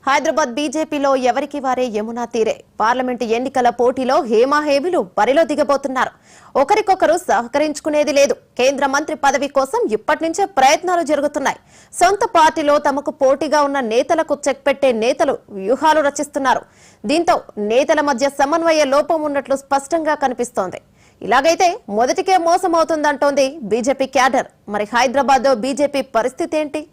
హైదరాబాద్ బీజేపీలో ఎవరికి వారే యమునా తీరే. పార్లమెంటు ఎన్నికల పోటీలో హేమాహేమిలు బరిలో దిగబోతున్నారు. ఒకరికొకరు సహకరించుకునేది లేదు. కేంద్ర మంత్రి పదవి కోసం ఇప్పటి నుంచే ప్రయత్నాలు జరుగుతున్నాయి. సొంత పార్టీలో తమకు పోటీగా ఉన్న నేతలకు చెక్ పెట్టే నేతలు వ్యూహాలు రచిస్తున్నారు. దీంతో నేతల మధ్య సమన్వయ లోపం ఉన్నట్లు స్పష్టంగా కనిపిస్తోంది. ఇలాగైతే మొదటికే మోసం అవుతుందంటోంది బీజేపీ క్యాడర్. మరి హైదరాబాద్ లో బీజేపీ పరిస్థితి ఏంటి?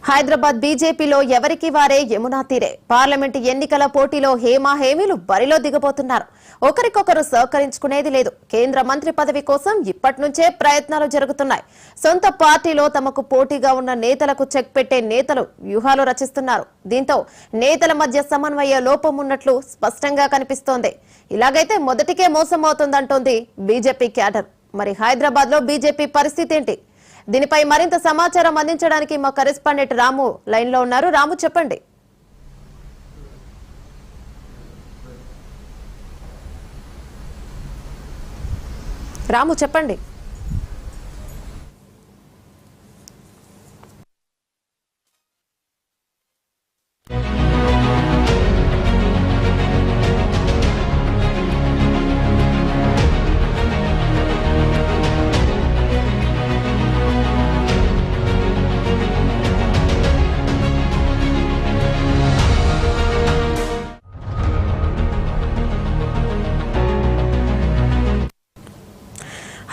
హైదరాబాద్ బీజేపీలో ఎవరికి వారే యమునా తీరే. పార్లమెంటు ఎన్నికల పోటీలో హేమాహేమిలు బరిలో దిగబోతున్నారు. ఒకరికొకరు సహకరించుకునేది లేదు. కేంద్ర మంత్రి పదవి కోసం ఇప్పటి నుంచే ప్రయత్నాలు జరుగుతున్నాయి. సొంత పార్టీలో తమకు పోటీగా ఉన్న నేతలకు చెక్ పెట్టే నేతలు వ్యూహాలు రచిస్తున్నారు. దీంతో నేతల మధ్య సమన్వయ లోపం ఉన్నట్లు స్పష్టంగా కనిపిస్తోంది. ఇలాగైతే మొదటికే మోసం అవుతుందంటోంది బీజేపీ క్యాడర్. మరి హైదరాబాద్ లో బీజేపీ పరిస్థితి ఏంటి? దీనిపై మరింత సమాచారం అందించడానికి మా కరెస్పాండెంట్ రాము లైన్ లో ఉన్నారు. రాము, చెప్పండి. రాము, చెప్పండి.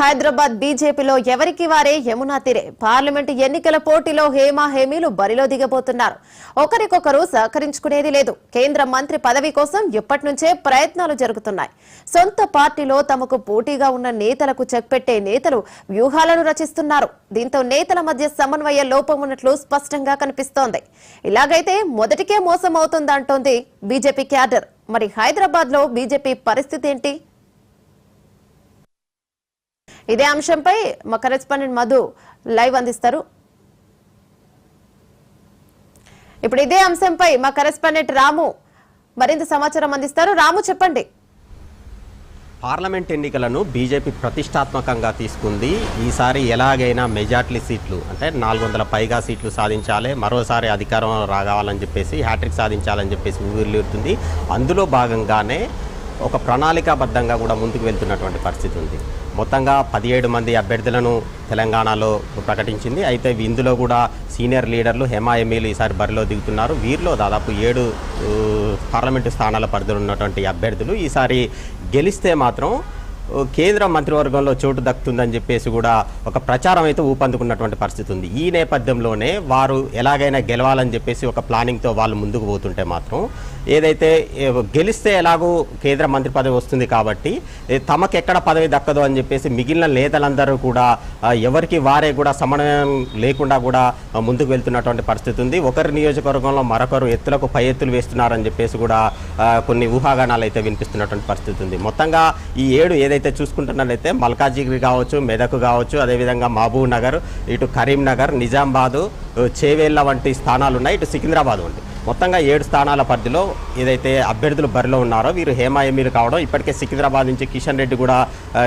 హైదరాబాద్ బీజేపీలో ఎవరికి వారే యమునా తీరే. పార్లమెంటు ఎన్నికల పోటీలో హేమాహేమీలు బరిలో దిగబోతున్నారు. ఒకరికొకరు సహకరించుకునేది లేదు. కేంద్ర మంత్రి పదవి కోసం ఇప్పటి నుంచే ప్రయత్నాలు జరుగుతున్నాయి. సొంత పార్టీలో తమకు పోటీగా ఉన్న నేతలకు చెక్ పెట్టే నేతలు వ్యూహాలను రచిస్తున్నారు. దీంతో నేతల మధ్య సమన్వయ లోపం ఉన్నట్లు స్పష్టంగా కనిపిస్తోంది. ఇలాగైతే మొదటికే మోసం అవుతుందంటోంది బీజేపీ క్యాడర్. మరి హైదరాబాద్ లో బీజేపీ పరిస్థితి ఏంటి? ఇదే అంశంపై మా కరెస్పాండెంట్ మధు లైవ్ అందిస్తారు. ఇప్పుడు ఇదే అంశంపై మా కరెస్పాండెంట్ రాము మరింత సమాచారం అందిస్తారు. రాము, చెప్పండి. పార్లమెంట్ ఎన్నికలను బీజేపీ ప్రతిష్టాత్మకంగా తీసుకుంది. ఈసారి ఎలాగైనా మెజార్టీ సీట్లు అంటే 400 పైగా సీట్లు సాధించాలి, మరోసారి అధికారం రావాలని చెప్పేసి హ్యాట్రిక్ సాధించాలని చెప్పేసి ఊరిల్లుతుంది. అందులో భాగంగానే ఒక ప్రణాళికాబద్ధంగా కూడా ముందుకు వెళ్తున్నటువంటి పరిస్థితి ఉంది. మొత్తంగా 17 మంది అభ్యర్థులను తెలంగాణలో ప్రకటించింది. అయితే ఇందులో కూడా సీనియర్ లీడర్లు హేమాహేమీలు ఈసారి బరిలో దిగుతున్నారు. వీరిలో దాదాపు 7 పార్లమెంటు స్థానాల పరిధిలో ఉన్నటువంటి అభ్యర్థులు ఈసారి గెలిస్తే మాత్రం కేంద్ర మంత్రివర్గంలో చోటు దక్కుతుందని చెప్పేసి కూడా ఒక ప్రచారం అయితే ఊపందుకున్నటువంటి పరిస్థితి ఉంది. ఈ నేపథ్యంలోనే వారు ఎలాగైనా గెలవాలని చెప్పేసి ఒక ప్లానింగ్తో వాళ్ళు ముందుకు పోతుంటే మాత్రం ఏదైతే గెలిస్తే ఎలాగూ కేంద్ర మంత్రి పదవి వస్తుంది కాబట్టి తమకెక్కడ పదవి దక్కదు అని చెప్పేసి మిగిలిన నేతలందరూ కూడా ఎవరికి వారే కూడా సమన్వయం లేకుండా కూడా ముందుకు వెళ్తున్నటువంటి పరిస్థితి ఉంది. ఒకరి నియోజకవర్గంలో మరొకరు ఎత్తులకు పై ఎత్తులు వేస్తున్నారని చెప్పేసి కూడా కొన్ని ఊహాగానాలు అయితే వినిపిస్తున్నటువంటి పరిస్థితి ఉంది. మొత్తంగా ఈ 7 ఏదైతే చూసుకుంటున్నట్లయితే మల్కాజిగిరి కావచ్చు, మెదక్ కావచ్చు, అదేవిధంగా మహబూబ్ నగర్, ఇటు కరీంనగర్, నిజామాబాదు, చేవేళ్ల వంటి స్థానాలు ఉన్నాయి. ఇటు సికింద్రాబాద్ ఉంది. మొత్తంగా 7 స్థానాల పరిధిలో ఏదైతే అభ్యర్థులు బరిలో ఉన్నారో వీరు హేమాహేమీలు కావడం. ఇప్పటికే సికింద్రాబాద్ నుంచి కిషన్ రెడ్డి కూడా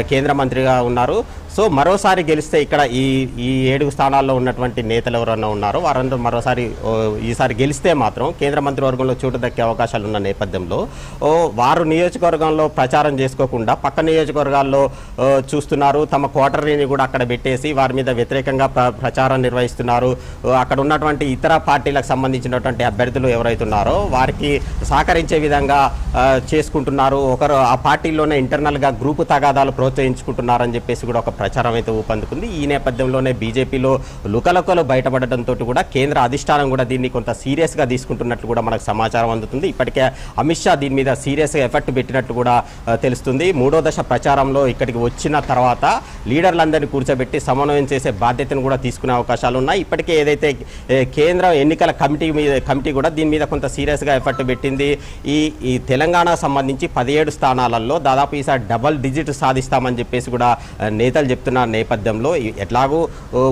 కేంద్ర మంత్రిగా ఉన్నారు. సో మరోసారి గెలిస్తే ఇక్కడ ఈ 7 స్థానాల్లో ఉన్నటువంటి నేతలు ఎవరన్నా ఉన్నారో వారందరూ మరోసారి ఈసారి గెలిస్తే మాత్రం కేంద్ర మంత్రివర్గంలో చోటు దక్కే అవకాశాలు ఉన్న నేపథ్యంలో వారు నియోజకవర్గంలో ప్రచారం చేసుకోకుండా పక్క నియోజకవర్గాల్లో చూస్తున్నారు. తమ క్వార్టర్ని కూడా అక్కడ పెట్టేసి వారి మీద వ్యతిరేకంగా ప్రచారం నిర్వహిస్తున్నారు. అక్కడ ఉన్నటువంటి ఇతర పార్టీలకు సంబంధించినటువంటి అభ్యర్థులు నేతలు ఎవరైతే ఉన్నారో వారికి సహకరించే విధంగా చేసుకుంటున్నారు. ఒకరు ఆ పార్టీలోనే ఇంటర్నల్గా గ్రూపు తగాదాలు ప్రోత్సహించుకుంటున్నారని చెప్పేసి కూడా ఒక ప్రచారం అయితే ఊపందుకుంది. ఈ నేపథ్యంలోనే బీజేపీలో లుకలుకలు బయటపడడంతో కూడా కేంద్ర అధిష్టానం కూడా దీన్ని కొంత సీరియస్గా తీసుకుంటున్నట్లు కూడా మనకు సమాచారం అందుతుంది. ఇప్పటికే అమిత్ షా దీని మీద సీరియస్గా ఎఫెక్ట్ పెట్టినట్టు కూడా తెలుస్తుంది. 3వ దశ ప్రచారంలో ఇక్కడికి వచ్చిన తర్వాత లీడర్లందరినీ కూర్చోబెట్టి సమన్వయం చేసే బాధ్యతను కూడా తీసుకునే అవకాశాలు ఉన్నాయి. ఇప్పటికే ఏదైతే కేంద్ర ఎన్నికల కమిటీ కూడా దీని మీద కొంత సీరియస్గా ఎఫెక్ట్ పెట్టింది. ఈ తెలంగాణ సంబంధించి 17 స్థానాలలో దాదాపు ఈసారి డబల్ డిజిట్ సాధిస్తామని చెప్పేసి కూడా నేతలు చెప్తున్న నేపథ్యంలో ఎట్లాగూ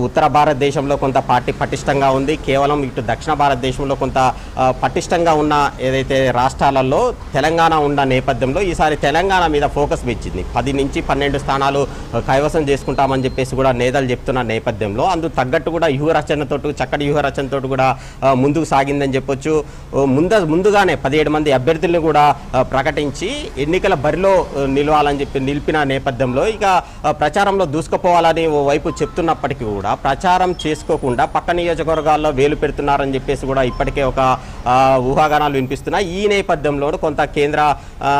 ఉత్తర భారతదేశంలో కొంత పార్టీ పటిష్టంగా ఉంది. కేవలం ఇటు దక్షిణ భారతదేశంలో కొంత పటిష్టంగా ఉన్న ఏదైతే రాష్ట్రాలలో తెలంగాణ ఉన్న నేపథ్యంలో ఈసారి తెలంగాణ మీద ఫోకస్ పెంచింది. 10 నుంచి 12 స్థానాలు కైవసం చేసుకుంటామని చెప్పేసి కూడా నేతలు చెప్తున్న నేపథ్యంలో అందుకు తగ్గట్టు కూడా చక్కటి వ్యూహరచనతో కూడా ముందుకు సాగిందని చెప్పొచ్చు. ముందుగానే 17 మంది అభ్యర్థులను కూడా ప్రకటించి ఎన్నికల బరిలో నిలిపిన నేపథ్యంలో ఇక ప్రచారంలో దూసుకుపోవాలని ఓ వైపు చెప్తున్నప్పటికీ కూడా ప్రచారం చేసుకోకుండా పక్క నియోజకవర్గాల్లో వేలు పెడుతున్నారని చెప్పేసి కూడా ఇప్పటికే ఒక ఊహాగానాలు వినిపిస్తున్నాయి. ఈ నేపథ్యంలో కొంత కేంద్ర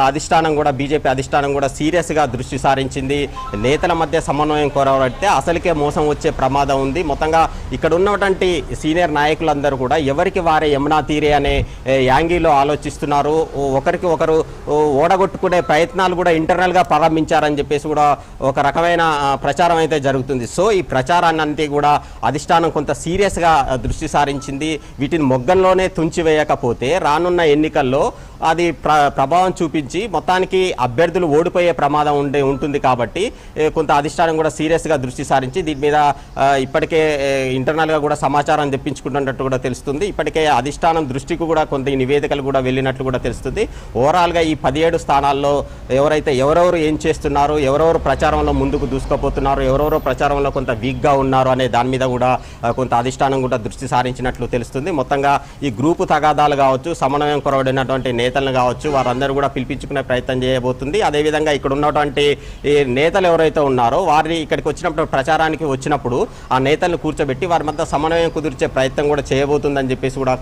అధిష్టానం కూడా బీజేపీ అధిష్టానం కూడా సీరియస్గా దృష్టి సారించింది. నేతల మధ్య సమన్వయం కోరబడితే అసలుకే మోసం వచ్చే ప్రమాదం ఉంది. మొత్తంగా ఇక్కడ ఉన్నటువంటి సీనియర్ నాయకులందరూ కూడా ఎవరికి వారే యమునా తీరే అనే యాంగిల్లో ఆలోచిస్తున్నారు. ఒకరికి ఒకరు ఓడగొట్టుకునే ప్రయత్నాలు కూడా ఇంటర్నల్గా ప్రారంభించారని చెప్పేసి కూడా ఒక రకమైన ప్రచారం అయితే జరుగుతుంది. సో ఈ ప్రచారాన్ని కూడా అధిష్టానం కొంత సీరియస్గా దృష్టి సారించింది. వీటిని మొగ్గంలోనే తుంచివేయకపోతే రానున్న ఎన్నికల్లో అది ప్రభావం చూపించి మొత్తానికి అభ్యర్థులు ఓడిపోయే ప్రమాదం ఉంటుంది. కాబట్టి కొంత అధిష్టానం కూడా సీరియస్గా దృష్టి సారించి దీని మీద ఇప్పటికే ఇంటర్నల్గా కూడా సమాచారం తెప్పించుకుంటున్నట్టు కూడా తెలుస్తుంది. ఇప్పటికే అధిష్టానం దృష్టికి కూడా కొంత ఈ నివేదికలు కూడా వెళ్ళినట్లు కూడా తెలుస్తుంది. ఓవరాల్గా ఈ 17 స్థానాల్లో ఎవరెవరు ఏం చేస్తున్నారు, ఎవరెవరు ప్రచారంలో ముందుకు దూసుకుపోతున్నారు, ఎవరెవరు ప్రచారంలో కొంత వీక్గా ఉన్నారు అనే దాని మీద కూడా కొంత అధిష్టానం కూడా దృష్టి సారించినట్లు తెలుస్తుంది. మొత్తంగా ఈ గ్రూపు తగాదాలు కావచ్చు, సమన్వయం కొరవడినటువంటి నేతలను కావచ్చు, వారందరూ కూడా పిలిపించుకునే ప్రయత్నం చేయబోతుంది. అదేవిధంగా ఇక్కడ ఉన్నటువంటి నేతలు ఎవరైతే ఉన్నారో వారిని ఇక్కడికి వచ్చినప్పుడు ప్రచారానికి వచ్చినప్పుడు ఆ నేతలను కూర్చోబెట్టి వారి మధ్య సమన్వయం కుదిర్చే ప్రయత్నం కూడా చేయబోతుందని చెప్పేసి కూడా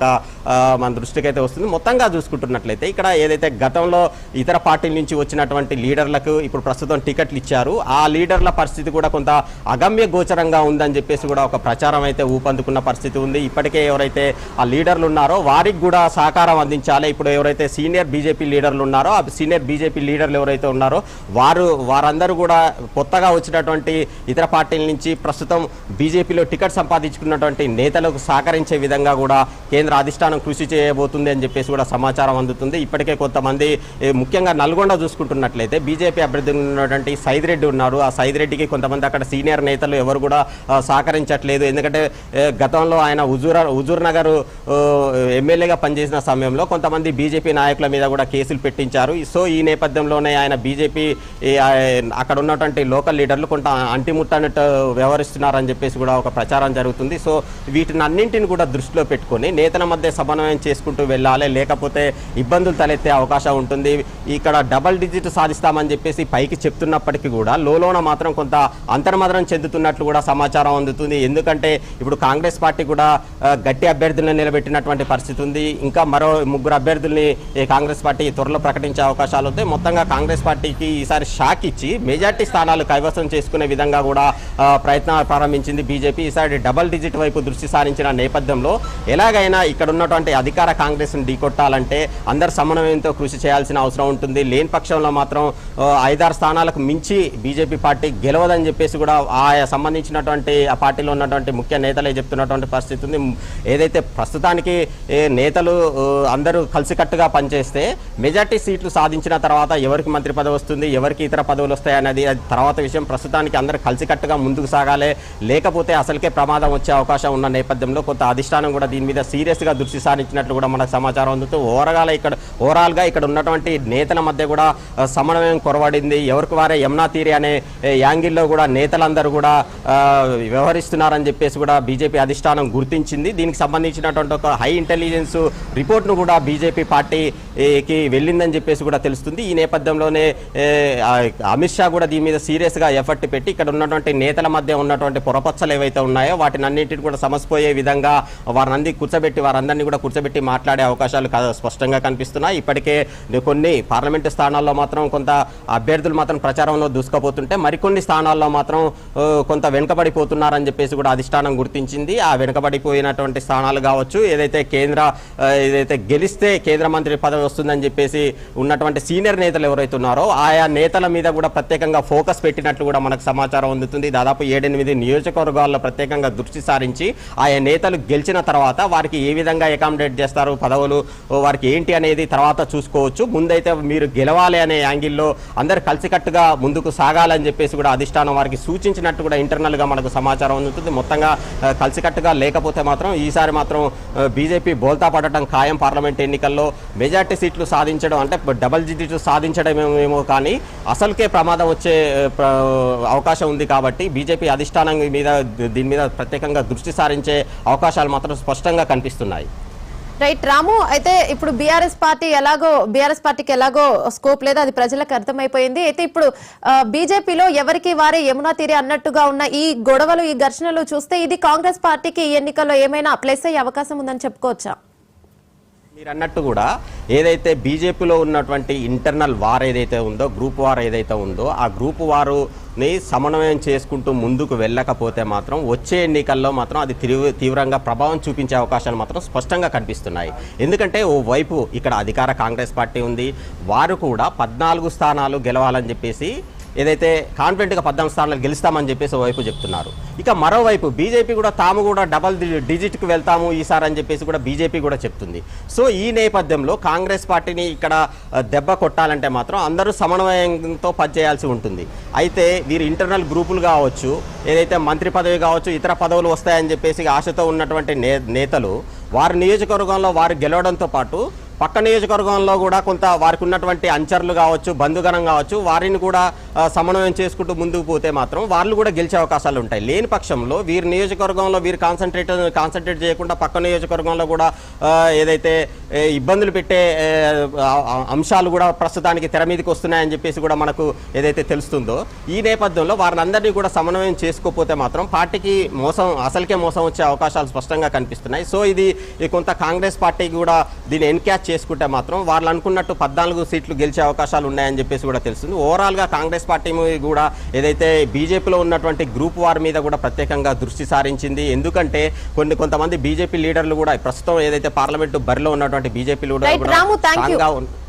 మన దృష్టికి అయితే వస్తుంది. మొత్తంగా చూసుకుంటున్నట్లయితే ఇక్కడ ఏదైతే గతంలో ఇతర పార్టీల నుంచి వచ్చినటువంటి లీడర్లకు ఇప్పుడు ప్రస్తుతం టికెట్లు ఇచ్చారు, ఆ లీడర్ల పరిస్థితి కూడా కొంత అగమ్య గోచరంగా ఉందని చెప్పేసి కూడా ఒక ప్రచారం అయితే ఊపందుకున్న పరిస్థితి ఉంది. ఇప్పటికే ఎవరైతే ఆ లీడర్లు ఉన్నారో వారికి కూడా సహకారం అందించాలి. ఇప్పుడు ఎవరైతే సీనియర్ బీజేపీ లీడర్లు ఉన్నారో ఆ సీనియర్ బీజేపీ లీడర్లు ఎవరైతే ఉన్నారో వారందరూ కూడా కొత్తగా వచ్చినటువంటి ఇతర పార్టీల నుంచి ప్రస్తుతం బీజేపీలో టికెట్ సంపాదించుకున్నటువంటి నేతలకు సహకరించే విధంగా కూడా కేంద్ర అధిష్టానం కృషి చేయబోతుంది అని చెప్పేసి కూడా సమాచారం అందుతుంది. ఇప్పటికే కొంతమంది ముఖ్యంగా నల్గొండ చూసుకుంటున్నట్లయితే బీజేపీ అభ్యర్థి ఉన్నటువంటి సైదిరెడ్డి ఉన్నారు. ఆ సైదిరెడ్డికి కొంతమంది అక్కడ సీనియర్ నేతలు ఎవరు కూడా సహకరించట్లేదు. ఎందుకంటే గతంలో ఆయన హుజూర్ నగర్ ఎమ్మెల్యేగా పనిచేసిన సమయంలో కొంతమంది బీజేపీ నాయకుల మీద కూడా కేసులు పెట్టించారు. సో ఈ నేపథ్యంలోనే ఆయన బీజేపీ అక్కడ ఉన్నటువంటి లోకల్ లీడర్లు కొంత అంటిముట్టనట్టు వ్యవహరిస్తున్నారని చెప్పేసి కూడా ఒక ప్రచారం జరుగుతుంది. సో వీటిని అన్నింటిని కూడా దృష్టిలో పెట్టుకొని నేతల మధ్య సమన్వయం చేసుకుంటూ వెళ్ళాలి, లేకపోతే ఇబ్బందులు తలెత్తే అవకాశం ఉంటుంది. ఇక్కడ డబల్ డిజిట్ సాధిస్తామని చెప్పేసి పైకి చెప్తున్నప్పటికీ కూడా లోన మాత్రం కొంత అంతర్మదనం చెందుతున్నట్లు కూడా సమాచారం అందుతుంది. ఎందుకంటే ఇప్పుడు కాంగ్రెస్ పార్టీ కూడా గట్టి అభ్యర్థులను నిలబెట్టినటువంటి పరిస్థితి ఉంది. ఇంకా మరో 3 అభ్యర్థుల్ని కాంగ్రెస్ పార్టీ త్వరలో ప్రకటించే అవకాశాలు ఉంటాయి. మొత్తంగా కాంగ్రెస్ పార్టీకి ఈసారి షాక్ ఇచ్చి మెజార్టీ స్థానాలు కైవసం చేసుకునే విధంగా కూడా ప్రయత్నాలు ప్రారంభించింది బీజేపీ. ఈసారి డబల్ డిజిట్ వైపు దృష్టి సారించిన నేపథ్యంలో ఎలాగైనా ఇక్కడ ఉన్నటువంటి అధికార కాంగ్రెస్ను ఢీకొట్టాలంటే అందరు సమన్వయంతో కృషి చేయాల్సిన అవసరం ఉంటుంది. లేని పక్షంలో మాత్రం 5-6 స్థానాలకు మించి బీజేపీ పార్టీ గెలవదని చెప్పేసి కూడా ఆయా సంబంధించినటువంటి ఆ పార్టీలో ఉన్నటువంటి ముఖ్య నేతలే చెప్తున్నటువంటి పరిస్థితి ఉంది. ఏదైతే ప్రస్తుతానికి నేతలు అందరూ కలిసికట్టుగా పనిచేస్తే మెజార్టీ సీట్లు సాధించిన తర్వాత ఎవరికి మంత్రి పదవి వస్తుంది, ఎవరికి ఇతర పదవులు వస్తాయి అనేది అది తర్వాత విషయం. ప్రస్తుతానికి అందరూ కలిసికట్టుగా ముందుకు సాగాలి, లేకపోతే అసలుకే ప్రమాదం వచ్చే అవకాశం ఉన్న నేపథ్యంలో కొంత అధిష్టానం కూడా దీని మీద సీరియస్గా దృష్టి సారించినట్లు కూడా మనకు సమాచారం అందుతూ ఓవరాల్గా ఇక్కడ ఉన్నటువంటి నేతల మధ్య కూడా సమన్వయం కొరవడింది. ఎవరికి వారే యమునా తీరే అనే యాంగిల్లో కూడా నేతలందరూ కూడా వ్యవహరిస్తున్నారని చెప్పేసి కూడా బీజేపీ అధిష్టానం గుర్తించింది. దీనికి సంబంధించినటువంటి ఒక హై ఇంటెలిజెన్స్ రిపోర్ట్ను కూడా బీజేపీ పార్టీ కి వెళ్ళిందని చెప్పేసి కూడా తెలుస్తుంది. ఈ నేపథ్యంలోనే అమిత్ షా కూడా దీని మీద సీరియస్గా ఎఫర్ట్ పెట్టి ఇక్కడ ఉన్నటువంటి నేతల మధ్య ఉన్నటువంటి పొరపచ్చలు ఏవైతే ఉన్నాయో వాటిని అన్నింటిని కూడా సమసిపోయే విధంగా వారందరినీ కూడా కూర్చోబెట్టి మాట్లాడే అవకాశాలు స్పష్టంగా కనిపిస్తున్నాయి. ఇప్పటికే కొన్ని పార్లమెంటు స్థానాల్లో మాత్రం కొంత అభ్యర్థులు మాత్రం ప్రచారంలో దూసుకుపోతుంటే మరికొన్ని స్థానాల్లో మాత్రం కొంత వెనుకబడిపోతున్నారని చెప్పేసి కూడా అధిష్టానం గుర్తించింది. ఆ వెనుకబడిపోయినటువంటి స్థానాలు కావచ్చు, ఏదైతే గెలిస్తే కేంద్ర మంత్రి పదవి వస్తుందని చెప్పేసి ఉన్నటువంటి సీనియర్ నేతలు ఎవరైతే ఉన్నారో ఆయా నేతల మీద కూడా ప్రత్యేకంగా ఫోకస్ పెట్టినట్లు కూడా మనకు సమాచారం అందుతుంది. దాదాపు 7-8 నియోజకవర్గాల్లో ప్రత్యేకంగా దృష్టి సారించి ఆయా నేతలు గెలిచిన తర్వాత వారికి ఏ విధంగా అకామిడేట్ చేస్తారు, పదవులు వారికి ఏంటి అనేది తర్వాత చూసుకోవచ్చు. ముందైతే మీరు గెలవాలి అనే యాంగిల్లో అందరు కలిసికట్టుగా ముందుకు సాగాలని చెప్పేసి కూడా అధిష్టానం వారికి సూచించినట్టు కూడా ఇంటర్నల్ గా మనకు సమాచారం అందుతుంది. మొత్తంగా కలిసికట్టుగా లేకపోతే మాత్రం ఈసారి మాత్రం బీజేపీ బోల్తా పడటం ఖాయం. పార్లమెంట్ ఎన్నికల్లో మెజార్టీ సీట్లు సాధించడం అంటే డబల్ డిజిట్ సాధించడమేమో కానీ అసలుకే ప్రమాదం వచ్చే అవకాశం ఉంది. కాబట్టి బీజేపీ అధిష్టానం మీద దీని మీద ప్రత్యేకంగా దృష్టి సారించే అవకాశాలు మాత్రం స్పష్టంగా కనిపిస్తున్నాయి. రైట్ రాము, అయితే ఇప్పుడు బీఆర్ఎస్ పార్టీకి ఎలాగో స్కోప్ లేదు, అది ప్రజలకు అర్థమైపోయింది. అయితే ఇప్పుడు బీజేపీలో ఎవరికి వారే యమునా తీరే అన్నట్టుగా ఉన్న ఈ గొడవలు, ఈ ఘర్షణలు చూస్తే ఇది కాంగ్రెస్ పార్టీకి ఈ ఎన్నికల్లో ఏమైనా ప్లస్ అయ్యే అవకాశం ఉందని చెప్పుకోవచ్చా? మీరు అన్నట్టు కూడా ఏదైతే బీజేపీలో ఉన్నటువంటి ఇంటర్నల్ వార్ ఏదైతే ఉందో, గ్రూప్ వార్ ఏదైతే ఉందో, ఆ గ్రూప్ వారుని సమన్వయం చేసుకుంటూ ముందుకు వెళ్ళకపోతే మాత్రం వచ్చే ఎన్నికల్లో మాత్రం అది తీవ్రంగా ప్రభావం చూపించే అవకాశాలు మాత్రం స్పష్టంగా కనిపిస్తున్నాయి. ఎందుకంటే ఓ వైపు ఇక్కడ అధికార కాంగ్రెస్ పార్టీ ఉంది, వారు కూడా 14 స్థానాలు గెలవాలని చెప్పేసి ఏదైతే కాన్ఫిడెంట్గా 14 స్థానాలు గెలుస్తామని చెప్పేసి వైపు చెప్తున్నారు. ఇక మరోవైపు బీజేపీ కూడా తాము కూడా డబల్ డిజిట్కి వెళ్తాము ఈసారి అని చెప్పేసి కూడా బీజేపీ కూడా చెప్తుంది. సో ఈ నేపథ్యంలో కాంగ్రెస్ పార్టీని ఇక్కడ దెబ్బ కొట్టాలంటే మాత్రం అందరూ సమన్వయంతో పనిచేయాల్సి ఉంటుంది. అయితే వీరు ఇంటర్నల్ గ్రూపులు కావచ్చు, ఏదైతే మంత్రి పదవి కావచ్చు, ఇతర పదవులు వస్తాయని చెప్పేసి ఆశతో ఉన్నటువంటి నేతలు వారి నియోజకవర్గంలో వారు గెలవడంతో పాటు పక్క నియోజకవర్గంలో కూడా కొంత వారికి ఉన్నటువంటి అంచర్లు కావచ్చు, బంధుగణం కావచ్చు, వారిని కూడా సమన్వయం చేసుకుంటూ ముందుకు పోతే మాత్రం వాళ్ళు కూడా గెలిచే అవకాశాలు ఉంటాయి. లేని పక్షంలో వీరి నియోజకవర్గంలో వీరు కాన్సన్ట్రేట్ చేయకుండా పక్క నియోజకవర్గంలో కూడా ఏదైతే ఇబ్బందులు పెట్టే అంశాలు కూడా ప్రస్తుతానికి తెర మీదకి వస్తున్నాయని చెప్పేసి కూడా మనకు ఏదైతే తెలుస్తుందో, ఈ నేపథ్యంలో వారిని అందరినీ కూడా సమన్వయం చేసుకోకపోతే మాత్రం పార్టీకి అసలుకే మోసం వచ్చే అవకాశాలు స్పష్టంగా కనిపిస్తున్నాయి. సో ఇది కొంత కాంగ్రెస్ పార్టీకి కూడా దీన్ని ఎన్క్యాచ్ చేసుకుంటే మాత్రం వాళ్ళు అనుకున్నట్టు 14 సీట్లు గెలిచే అవకాశాలు ఉన్నాయని చెప్పేసి కూడా తెలుస్తుంది. ఓవరాల్గా కాంగ్రెస్ పార్టీ కూడా ఏదైతే బీజేపీలో ఉన్నటువంటి గ్రూప్ వార్ మీద కూడా ప్రత్యేకంగా దృష్టి సారించింది. ఎందుకంటే కొంతమంది బీజేపీ లీడర్లు కూడా ప్రస్తుతం ఏదైతే పార్లమెంటు బరిలో ఉన్నటువంటి బీజేపీ లీడర్లు కూడా